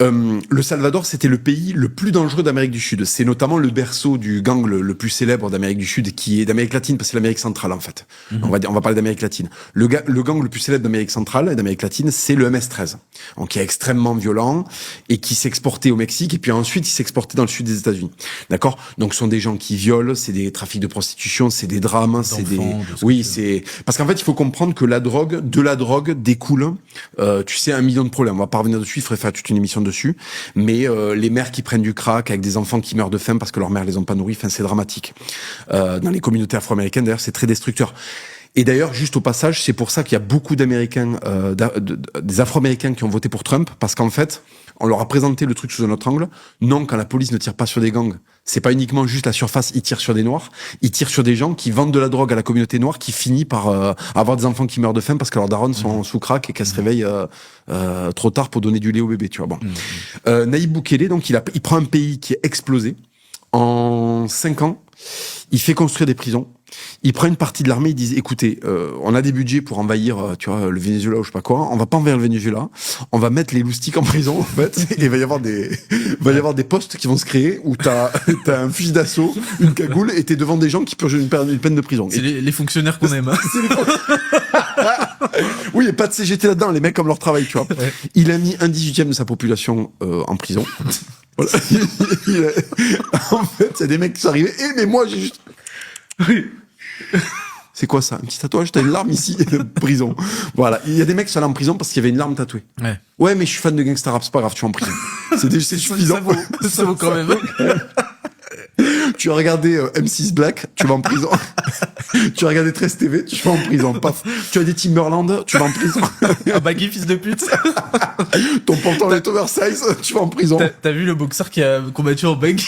Le Salvador, c'était le pays le plus dangereux d'Amérique du Sud. C'est notamment le berceau du gang le plus célèbre d'Amérique du Sud, qui est d'Amérique latine, parce que c'est l'Amérique centrale, en fait. On va parler d'Amérique latine. Le gang le plus célèbre d'Amérique centrale et d'Amérique latine, c'est le MS-13. Donc, qui est extrêmement violent et qui s'exportait au Mexique, et puis ensuite, il s'exportait dans le sud des États-Unis. D'accord? Donc, ce sont des gens qui violent, c'est des trafics de prostitution, c'est des drames, c'est des... Oui, c'est... Parce qu'en fait, il faut comprendre que de la drogue découle, tu sais, 1 million de problèmes. On va pas revenir dessus, il faudrait faire toute une émission dessus. Mais les mères qui prennent du crack avec des enfants qui meurent de faim parce que leurs mères les ont pas nourris, c'est dramatique. Dans les communautés afro-américaines, d'ailleurs, c'est très destructeur. Et d'ailleurs, juste au passage, c'est pour ça qu'il y a beaucoup d'Américains, des Afro-Américains qui ont voté pour Trump, parce qu'en fait, on leur a présenté le truc sous un autre angle. Non, quand la police ne tire pas sur des gangs, c'est pas uniquement juste la surface, ils tirent sur des noirs, ils tirent sur des gens qui vendent de la drogue à la communauté noire, qui finit par avoir des enfants qui meurent de faim parce que leurs darons sont sous crack et qu'elles se réveillent trop tard pour donner du lait au bébé, tu vois. Bon. Nayib Bukele, donc, il prend un pays qui est explosé. En 5 ans, il fait construire des prisons. Il prend une partie de l'armée, ils disent, écoutez, on a des budgets pour envahir, tu vois, le Venezuela ou je sais pas quoi. On va pas envahir le Venezuela. On va mettre les loustiques en prison, en fait. Et il va y avoir des postes qui vont se créer où t'as un fusil d'assaut, une cagoule, et t'es devant des gens qui purgent une peine de prison. C'est les fonctionnaires qu'on aime. Hein. Oui, et pas de CGT là-dedans, les mecs comme leur travail, tu vois. Ouais. Il a mis 1/18 de sa population en prison. Voilà. En fait, il y a des mecs qui sont arrivés. Mais moi, j'ai juste... Oui. C'est quoi ça? Un petit tatouage? T'as une larme ici? Prison. Voilà. Il y a des mecs qui sont allés en prison parce qu'il y avait une larme tatouée. Ouais, mais je suis fan de gangsta rap, c'est pas grave, tu vas en prison. C'est suffisant. Ça vaut quand même. Tu as regardé M6 Black, tu vas en prison. Tu as regardé 13 TV, tu vas en prison. Paf. Tu as des Timberland, tu vas en prison. Un baggy fils de pute. Ton pantalon est oversize, tu vas en prison. T'as vu le boxeur qui a combattu en baggy?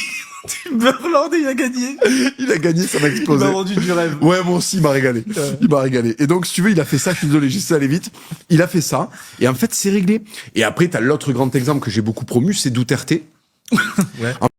Timberland, il a gagné. Il a gagné, ça m'a explosé. Il m'a rendu du rêve. Ouais, moi aussi, il m'a régalé. Il m'a régalé. Et donc, si tu veux, il a fait ça, je suis désolé, j'essaie d'aller vite. Il a fait ça. Et en fait, c'est réglé. Et après, t'as l'autre grand exemple que j'ai beaucoup promu, c'est Duterte. Ouais.